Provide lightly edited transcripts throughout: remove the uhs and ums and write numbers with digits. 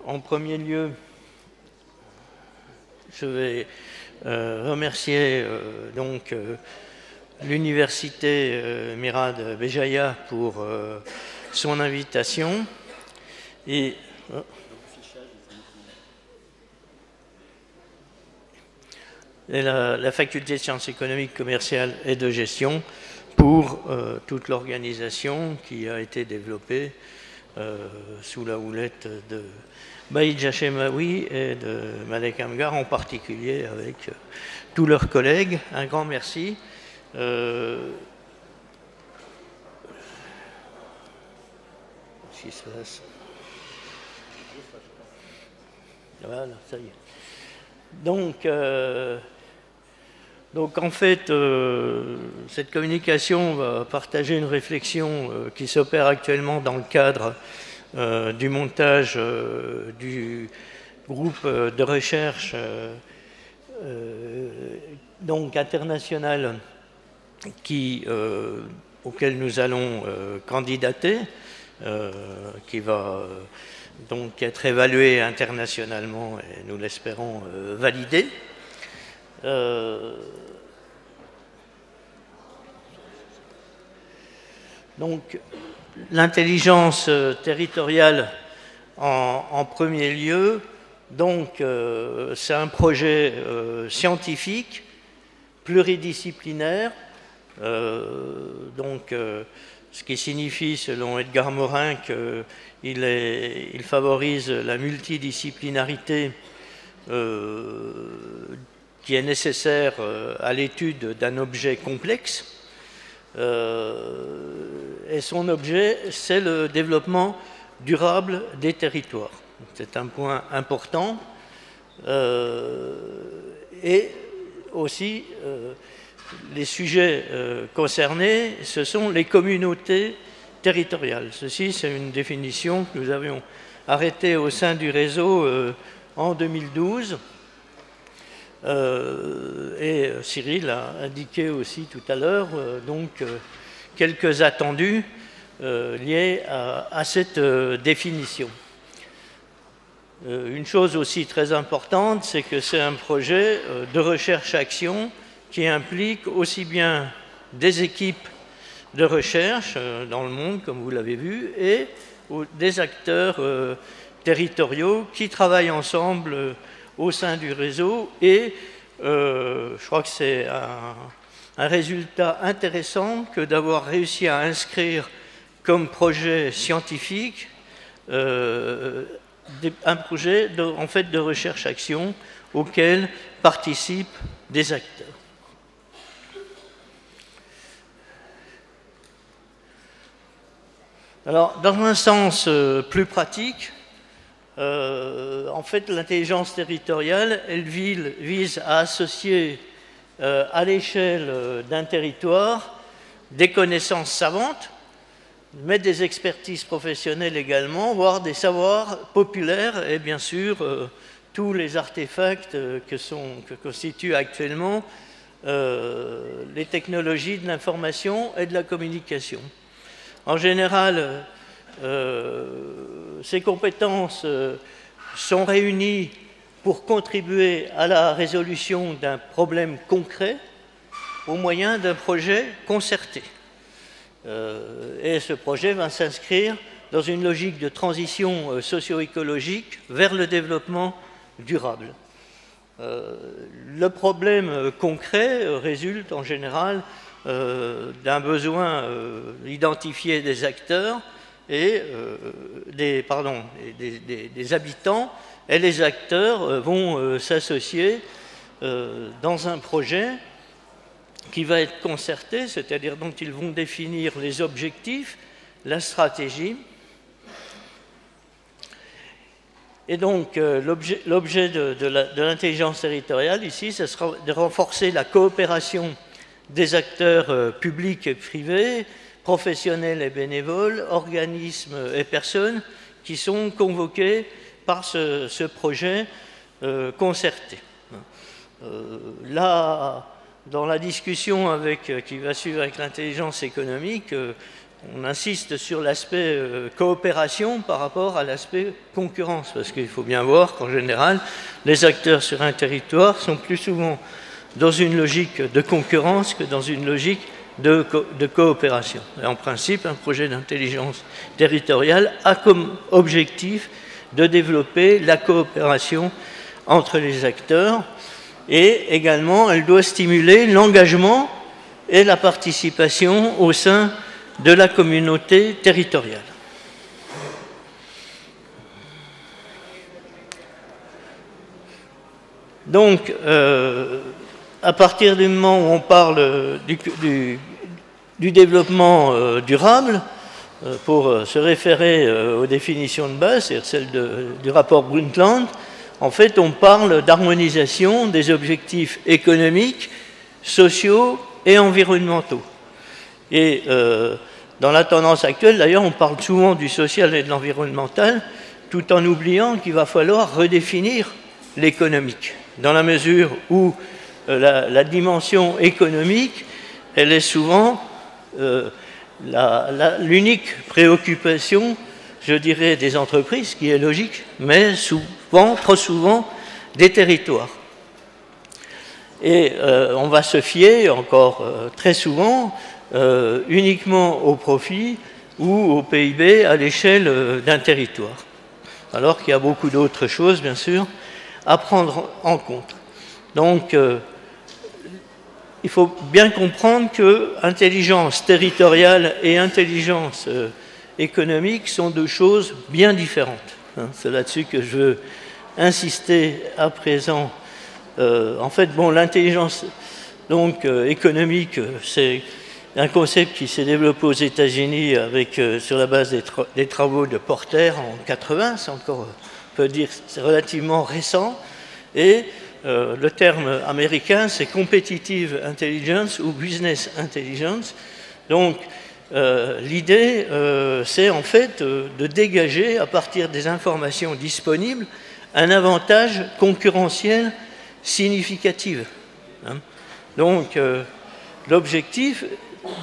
En premier lieu, je vais remercier donc l'université Mirad Béjaïa pour son invitation et la faculté de sciences économiques, commerciales et de gestion pour toute l'organisation qui a été développée sous la houlette de Baïd Hachemaoui et de Malek Amgar, en particulier avec tous leurs collègues. Un grand merci. Qu'est-ce qui se passe? Voilà, ça y est. Donc en fait, cette communication va partager une réflexion qui s'opère actuellement dans le cadre du montage du groupe de recherche donc international auquel nous allons candidater, qui va donc être évalué internationalement et nous l'espérons validé. Donc, l'intelligence territoriale en premier lieu, donc c'est un projet scientifique, pluridisciplinaire, ce qui signifie, selon Edgar Morin, qu'il favorise la multidisciplinarité qui est nécessaire à l'étude d'un objet complexe. Et son objet, c'est le développement durable des territoires. C'est un point important. Et aussi, les sujets concernés, ce sont les communautés territoriales. Ceci, c'est une définition que nous avions arrêtée au sein du réseau en 2012. Et Cyril a indiqué aussi tout à l'heure quelques attendus liés à cette définition. Une chose aussi très importante, c'est que c'est un projet de recherche-action qui implique aussi bien des équipes de recherche dans le monde, comme vous l'avez vu, et des acteurs territoriaux qui travaillent ensemble au sein du réseau, et je crois que c'est un résultat intéressant que d'avoir réussi à inscrire comme projet scientifique un projet de recherche-action auquel participent des acteurs. Alors, dans un sens plus pratique, en fait, l'intelligence territoriale, elle vise à associer à l'échelle d'un territoire des connaissances savantes, mais des expertises professionnelles également, voire des savoirs populaires et bien sûr tous les artefacts que constituent actuellement les technologies de l'information et de la communication. En général, ces compétences sont réunies pour contribuer à la résolution d'un problème concret au moyen d'un projet concerté. Et ce projet va s'inscrire dans une logique de transition socio-écologique vers le développement durable. Le problème concret résulte en général d'un besoin identifié des acteurs et des habitants, et les acteurs vont s'associer dans un projet qui va être concerté, c'est-à-dire dont ils vont définir les objectifs, la stratégie. Et donc, l'objet de l'intelligence territoriale, ici, ce sera de renforcer la coopération des acteurs publics et privés, professionnels et bénévoles, organismes et personnes qui sont convoqués par ce projet concerté. Là, dans la discussion qui va suivre avec l'intelligence économique, on insiste sur l'aspect coopération par rapport à l'aspect concurrence, parce qu'il faut bien voir qu'en général, les acteurs sur un territoire sont plus souvent dans une logique de concurrence que dans une logique de coopération. Et en principe, un projet d'intelligence territoriale a comme objectif de développer la coopération entre les acteurs, et également elle doit stimuler l'engagement et la participation au sein de la communauté territoriale. Donc, à partir du moment où on parle du développement durable, pour se référer aux définitions de base, c'est-à-dire celles du rapport Brundtland, en fait, on parle d'harmonisation des objectifs économiques, sociaux et environnementaux. Et dans la tendance actuelle, d'ailleurs, on parle souvent du social et de l'environnemental, tout en oubliant qu'il va falloir redéfinir l'économique, dans la mesure où la dimension économique, elle est souvent l'unique préoccupation, je dirais, des entreprises, qui est logique, mais souvent, trop souvent, des territoires. Et on va se fier encore très souvent uniquement au profit ou au PIB à l'échelle d'un territoire, alors qu'il y a beaucoup d'autres choses, bien sûr, à prendre en compte. Donc, il faut bien comprendre que intelligence territoriale et intelligence économique sont deux choses bien différentes. C'est là-dessus que je veux insister à présent. En fait, bon, l'intelligence économique, c'est un concept qui s'est développé aux États-Unis sur la base des travaux de Porter en 80. C'est encore, on peut dire, c'est relativement récent. Et le terme américain, c'est competitive intelligence ou business intelligence. Donc, l'idée, c'est en fait de dégager, à partir des informations disponibles, un avantage concurrentiel significatif. Donc, l'objectif,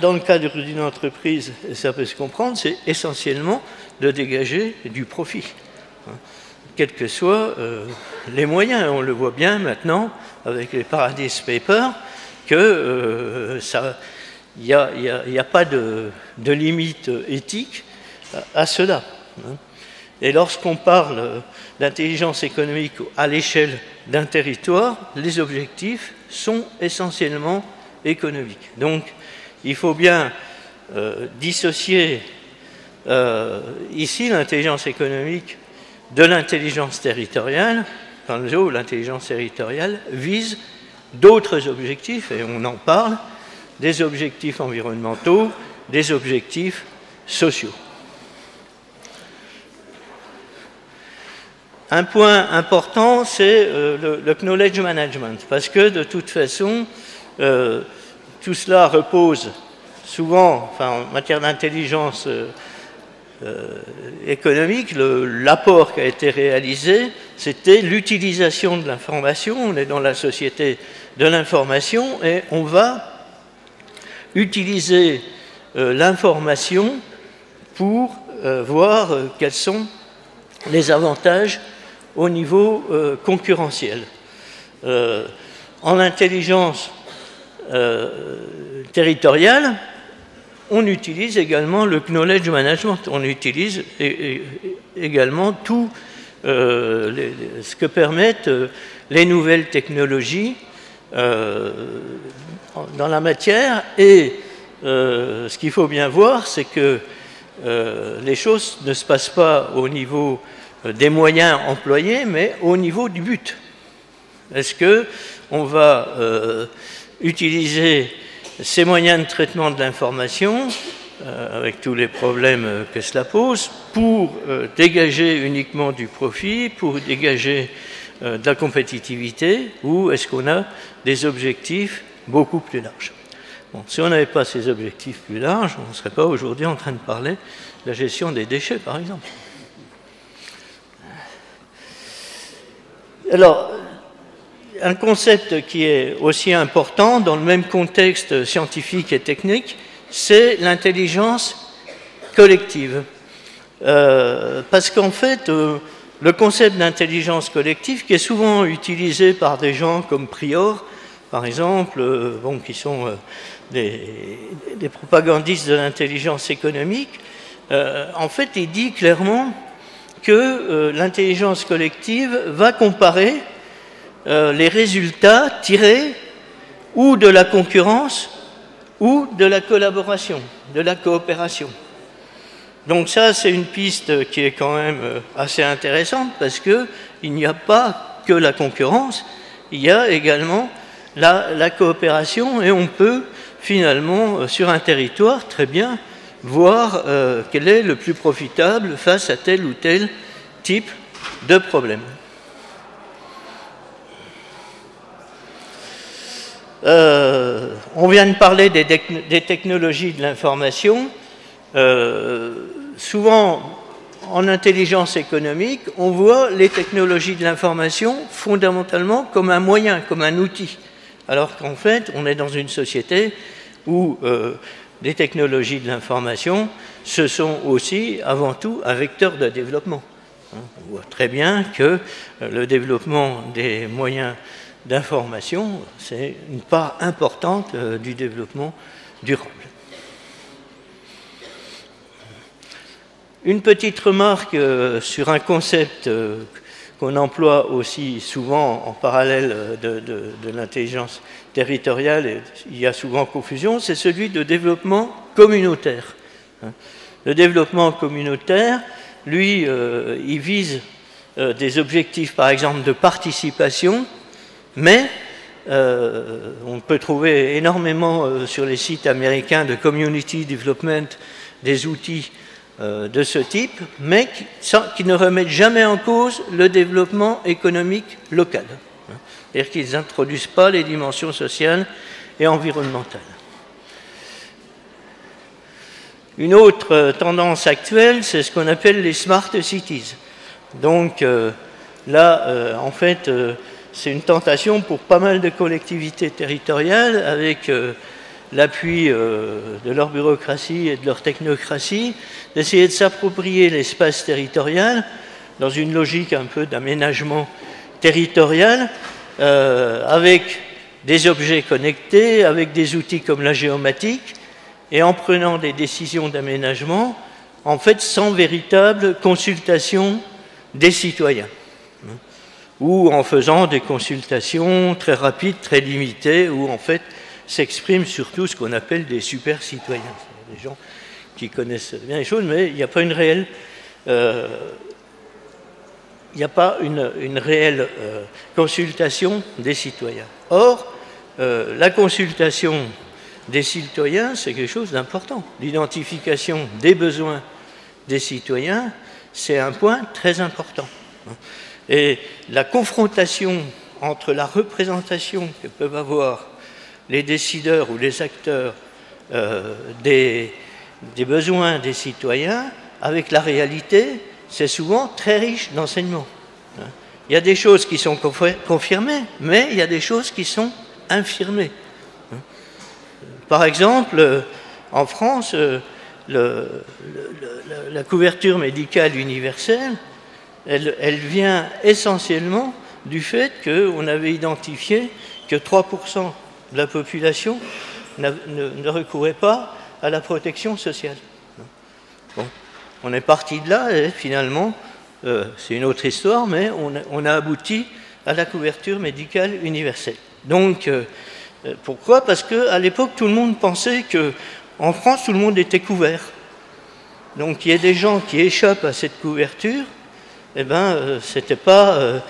dans le cadre d'une entreprise, et ça peut se comprendre, c'est essentiellement de dégager du profit, quels que soient les moyens. On le voit bien maintenant avec les Paradise Papers que il n'y a pas de limite éthique à cela. Et lorsqu'on parle d'intelligence économique à l'échelle d'un territoire, les objectifs sont essentiellement économiques. Donc, il faut bien dissocier ici l'intelligence économique de l'intelligence territoriale, dans le mesure où l'intelligence territoriale vise d'autres objectifs, et on en parle, des objectifs environnementaux, des objectifs sociaux. Un point important, c'est le knowledge management, parce que de toute façon, tout cela repose souvent, enfin, en matière d'intelligence économique, l'apport qui a été réalisé, c'était l'utilisation de l'information. On est dans la société de l'information et on va utiliser l'information pour voir quels sont les avantages au niveau concurrentiel. En intelligence territoriale, on utilise également le knowledge management, on utilise également tout ce que permettent les nouvelles technologies dans la matière, et ce qu'il faut bien voir, c'est que les choses ne se passent pas au niveau des moyens employés, mais au niveau du but. Est-ce qu'on va utiliser ces moyens de traitement de l'information, avec tous les problèmes que cela pose, pour dégager uniquement du profit, pour dégager de la compétitivité, ou est-ce qu'on a des objectifs beaucoup plus larges? Bon, si on n'avait pas ces objectifs plus larges, on ne serait pas aujourd'hui en train de parler de la gestion des déchets, par exemple. Alors, un concept qui est aussi important dans le même contexte scientifique et technique, c'est l'intelligence collective. Parce qu'en fait, le concept d'intelligence collective, qui est souvent utilisé par des gens comme Prior, par exemple, bon, qui sont des propagandistes de l'intelligence économique, en fait, il dit clairement que l'intelligence collective va comparer les résultats tirés ou de la concurrence ou de la collaboration, de la coopération. Donc ça, c'est une piste qui est quand même assez intéressante parce qu'il n'y a pas que la concurrence, il y a également la coopération et on peut finalement, sur un territoire, très bien, voir quel est le plus profitable face à tel ou tel type de problème. On vient de parler des technologies de l'information. Souvent, en intelligence économique, on voit les technologies de l'information fondamentalement comme un moyen, comme un outil. Alors qu'en fait, on est dans une société où les technologies de l'information, ce sont aussi, avant tout, un vecteur de développement. On voit très bien que le développement des moyens d'information, c'est une part importante du développement durable. Une petite remarque sur un concept qu'on emploie aussi souvent en parallèle de l'intelligence territoriale, et il y a souvent confusion, c'est celui de développement communautaire. Le développement communautaire, lui, il vise des objectifs, par exemple, de participation, mais on peut trouver énormément sur les sites américains de community development des outils de ce type, mais qui ne remettent jamais en cause le développement économique local. C'est-à-dire qu'ils n'introduisent pas les dimensions sociales et environnementales. Une autre tendance actuelle, c'est ce qu'on appelle les smart cities. Donc là, en fait, c'est une tentation pour pas mal de collectivités territoriales avec l'appui de leur bureaucratie et de leur technocratie, d'essayer de s'approprier l'espace territorial dans une logique un peu d'aménagement territorial, avec des objets connectés, avec des outils comme la géomatique, et en prenant des décisions d'aménagement, en fait, sans véritable consultation des citoyens, ou en faisant des consultations très rapides, très limitées, où en fait s'expriment surtout ce qu'on appelle des super citoyens. Des gens qui connaissent bien les choses, mais il n'y a pas une réelle, consultation des citoyens. Or, la consultation des citoyens, c'est quelque chose d'important. L'identification des besoins des citoyens, c'est un point très important. Et la confrontation entre la représentation que peuvent avoir les décideurs ou les acteurs des besoins des citoyens avec la réalité, c'est souvent très riche d'enseignements. Il y a des choses qui sont confirmées, mais il y a des choses qui sont infirmées. Par exemple, en France, la couverture médicale universelle, elle vient essentiellement du fait qu'on avait identifié que 3% de la population ne recourait pas à la protection sociale. Bon, on est parti de là et finalement, c'est une autre histoire, mais on a abouti à la couverture médicale universelle. Donc, pourquoi? Parce qu'à l'époque, tout le monde pensait qu'en France, tout le monde était couvert. Donc, il y a des gens qui échappent à cette couverture, eh bien, ce n'était pas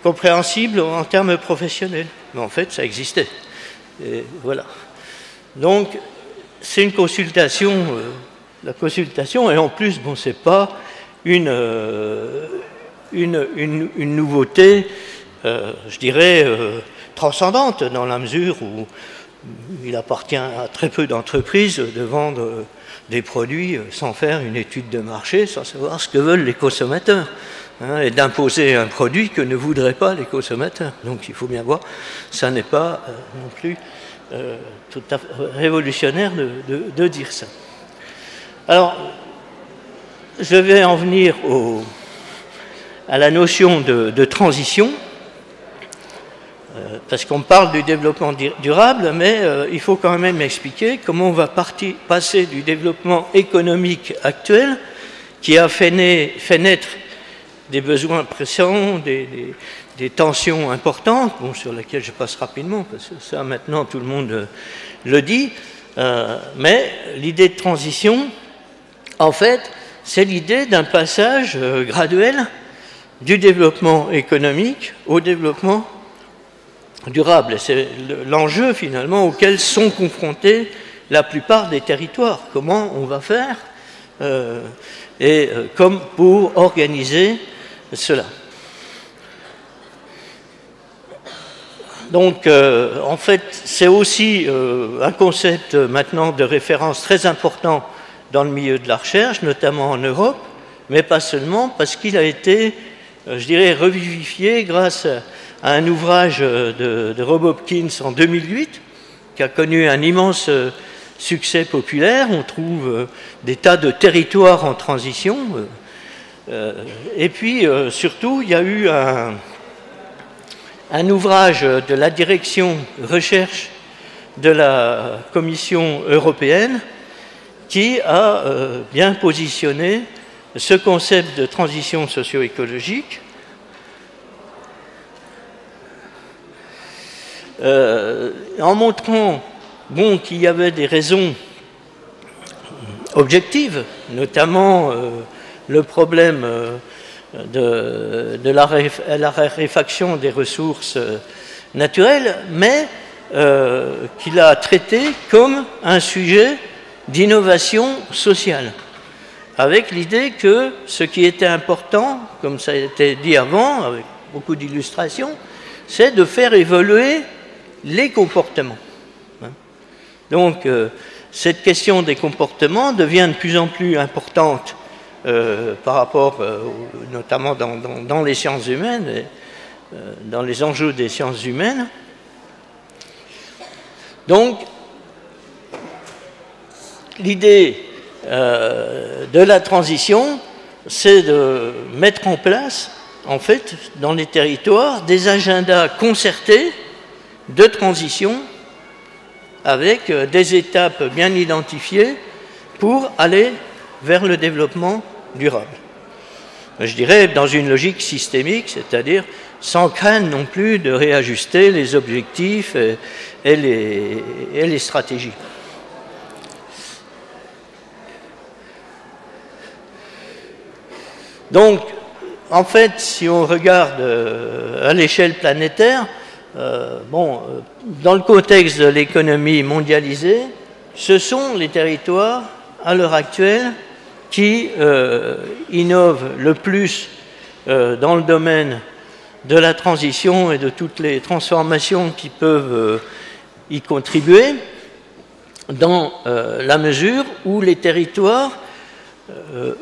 compréhensible en termes professionnels. Mais en fait, ça existait. Et voilà. Donc, c'est une consultation, la consultation, et en plus, bon, ce n'est pas une nouveauté, je dirais, transcendante, dans la mesure où il appartient à très peu d'entreprises de vendre des produits sans faire une étude de marché, sans savoir ce que veulent les consommateurs, hein, et d'imposer un produit que ne voudraient pas les consommateurs. Donc il faut bien voir, ça n'est pas non plus tout à fait révolutionnaire de dire ça. Alors, je vais en venir à la notion de transition, parce qu'on parle du développement durable, mais il faut quand même expliquer comment on va passer du développement économique actuel, qui a fait naître des besoins pressants, des tensions importantes, bon, sur lesquelles je passe rapidement, parce que ça, maintenant, tout le monde le dit, mais l'idée de transition, en fait, c'est l'idée d'un passage graduel du développement économique au développement durable. C'est l'enjeu, finalement, auquel sont confrontés la plupart des territoires. Comment on va faire comme pour organiser cela. Donc, en fait, c'est aussi un concept maintenant de référence très important dans le milieu de la recherche, notamment en Europe, mais pas seulement, parce qu'il a été, je dirais, revivifié grâce à un ouvrage de Rob Hopkins en 2008, qui a connu un immense succès populaire. On trouve des tas de territoires en transition. Et puis, surtout, il y a eu un ouvrage de la direction recherche de la Commission européenne qui a bien positionné ce concept de transition socio-écologique en montrant bon, qu'il y avait des raisons objectives, notamment le problème de la raréfaction des ressources naturelles, mais qu'il a traité comme un sujet d'innovation sociale, avec l'idée que ce qui était important, comme ça a été dit avant, avec beaucoup d'illustrations, c'est de faire évoluer les comportements. Donc, cette question des comportements devient de plus en plus importante par rapport, notamment dans les sciences humaines, et, dans les enjeux des sciences humaines. Donc, l'idée de la transition, c'est de mettre en place, en fait, dans les territoires, des agendas concertés de transition avec des étapes bien identifiées pour aller vers le développement durable. Je dirais dans une logique systémique, c'est-à-dire sans crainte non plus de réajuster les objectifs et les stratégies. Donc, en fait, si on regarde à l'échelle planétaire, dans le contexte de l'économie mondialisée, ce sont les territoires, à l'heure actuelle, qui innovent le plus dans le domaine de la transition et de toutes les transformations qui peuvent y contribuer, dans la mesure où les territoires,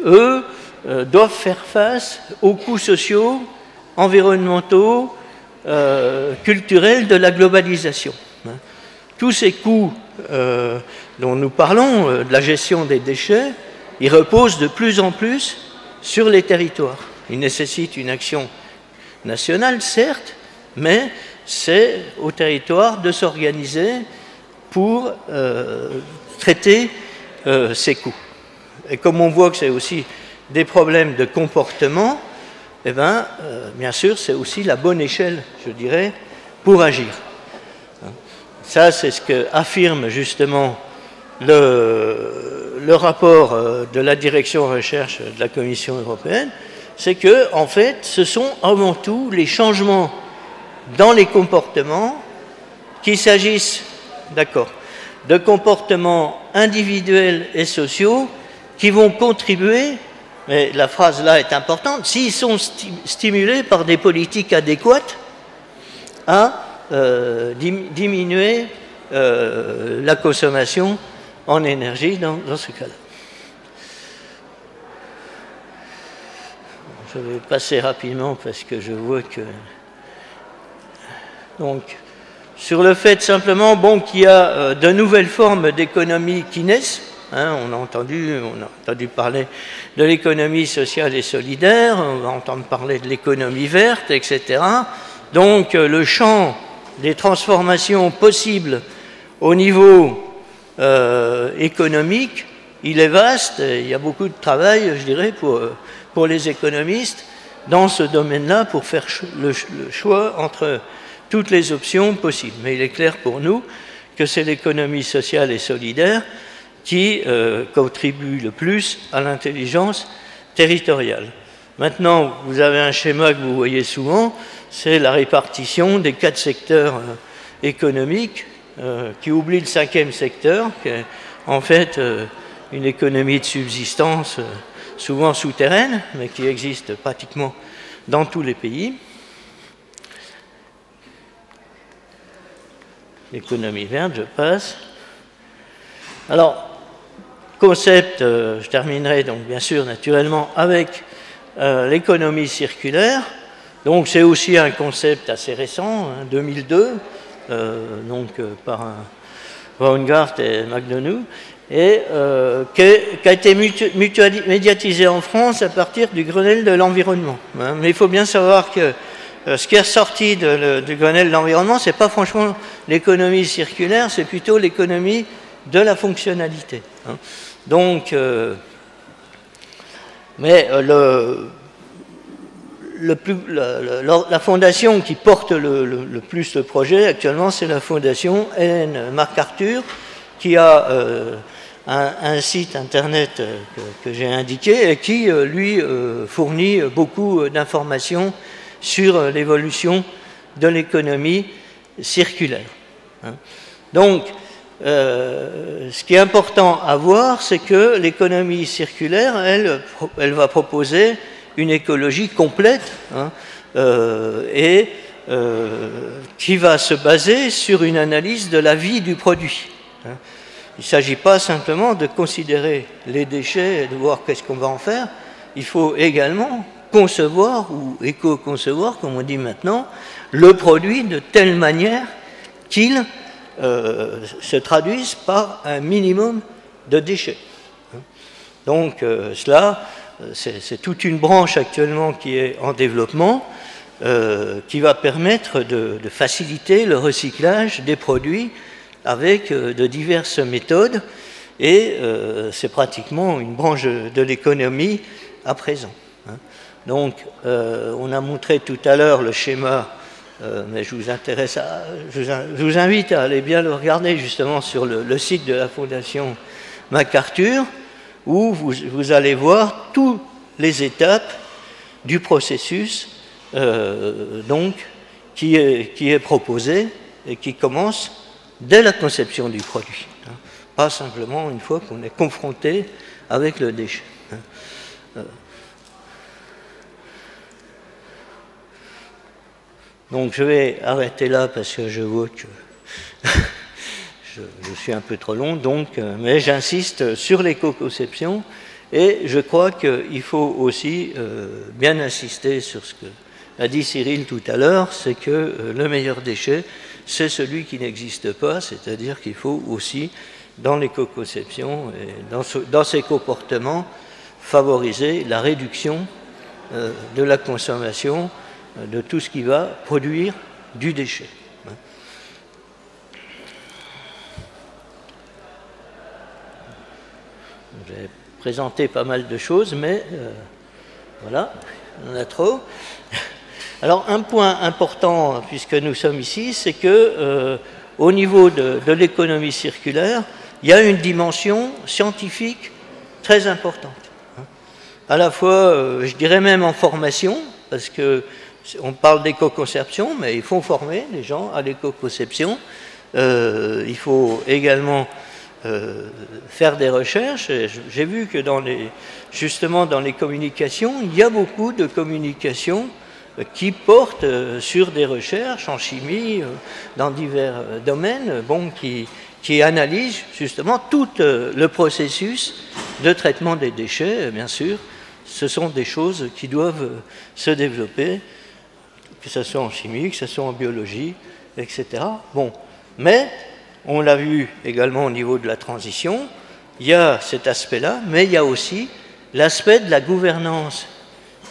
eux, doivent faire face aux coûts sociaux, environnementaux, culturels de la globalisation. Tous ces coûts dont nous parlons, de la gestion des déchets, ils reposent de plus en plus sur les territoires. Ils nécessitent une action nationale, certes, mais c'est aux territoires de s'organiser pour traiter ces coûts. Et comme on voit que c'est aussi des problèmes de comportement, eh bien sûr, c'est aussi la bonne échelle, je dirais, pour agir. Ça, c'est ce qu'affirme justement le rapport de la direction recherche de la Commission européenne, c'est que, en fait, ce sont avant tout les changements dans les comportements, qu'il s'agisse, d'accord, de comportements individuels et sociaux, qui vont contribuer, mais la phrase là est importante, s'ils sont stimulés par des politiques adéquates à diminuer la consommation en énergie dans ce cas-là. Je vais passer rapidement parce que je vois que... Donc, sur le fait simplement qu'il y a de nouvelles formes d'économie qui naissent, hein, on a entendu parler de l'économie sociale et solidaire, on va entendre parler de l'économie verte, etc. Donc le champ des transformations possibles au niveau économique, il est vaste, et il y a beaucoup de travail, je dirais, pour les économistes dans ce domaine-là pour faire le choix entre toutes les options possibles. Mais il est clair pour nous que c'est l'économie sociale et solidaire qui contribue le plus à l'intelligence territoriale. Maintenant, vous avez un schéma que vous voyez souvent, c'est la répartition des 4 secteurs économiques qui oublie le 5e secteur, qui est en fait une économie de subsistance souvent souterraine, mais qui existe pratiquement dans tous les pays. L'économie verte, je passe. Alors, concept, je terminerai donc bien sûr naturellement avec l'économie circulaire. Donc c'est aussi un concept assez récent, hein, 2002, par Braungart et McDonough, et qui a été médiatisé en France à partir du Grenelle de l'environnement. Hein. Mais il faut bien savoir que ce qui est ressorti du Grenelle de l'environnement, ce n'est pas franchement l'économie circulaire, c'est plutôt l'économie de la fonctionnalité. Hein. Donc, la fondation qui porte le plus le projet actuellement, c'est la fondation Ellen MacArthur, qui a un site internet que j'ai indiqué et qui, lui, fournit beaucoup d'informations sur l'évolution de l'économie circulaire. Hein. Donc, ce qui est important à voir, c'est que l'économie circulaire, elle va proposer une écologie complète, hein, qui va se baser sur une analyse de la vie du produit. Hein. Il ne s'agit pas simplement de considérer les déchets et de voir qu'est-ce qu'on va en faire. Il faut également concevoir ou éco-concevoir, comme on dit maintenant, le produit de telle manière qu'il se traduise par un minimum de déchets. Donc cela, c'est toute une branche actuellement qui est en développement, qui va permettre de faciliter le recyclage des produits avec de diverses méthodes, et c'est pratiquement une branche de l'économie à présent. Donc on a montré tout à l'heure le schéma, mais je vous invite à aller bien le regarder justement sur le site de la Fondation MacArthur, où vous allez voir toutes les étapes du processus qui est proposé et qui commence dès la conception du produit, hein, pas simplement une fois qu'on est confronté avec le déchet. Hein. Donc je vais arrêter là parce que je vois que je suis un peu trop long, mais j'insiste sur l'éco-conception, et je crois qu'il faut aussi bien insister sur ce que a dit Cyril tout à l'heure, c'est que le meilleur déchet, c'est celui qui n'existe pas, c'est-à-dire qu'il faut aussi, dans l'éco-conception et dans ses comportements, favoriser la réduction de la consommation de tout ce qui va produire du déchet. J'ai présenté pas mal de choses, mais voilà, il y en a trop. Alors un point important, puisque nous sommes ici, c'est que au niveau de l'économie circulaire, il y a une dimension scientifique très importante. À la fois, je dirais même en formation, parce qu'on parle d'éco-conception, mais il faut former les gens à l'éco-conception. Il faut également faire des recherches. J'ai vu que justement dans les communications, il y a beaucoup de communications qui portent sur des recherches en chimie, dans divers domaines, qui analysent justement tout le processus de traitement des déchets. Bien sûr, ce sont des choses qui doivent se développer, que ce soit en chimie, que ce soit en biologie, etc. Bon, mais on l'a vu également au niveau de la transition, il y a cet aspect-là, mais il y a aussi l'aspect de la gouvernance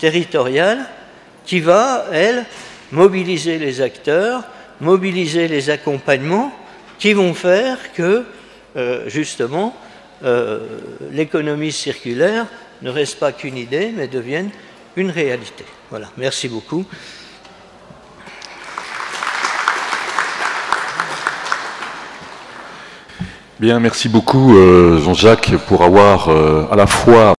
territoriale qui va, elle, mobiliser les acteurs, mobiliser les accompagnements qui vont faire que, justement, l'économie circulaire ne reste pas qu'une idée, mais devienne une réalité. Voilà, merci beaucoup. Bien, merci beaucoup Jean-Jacques pour avoir à la fois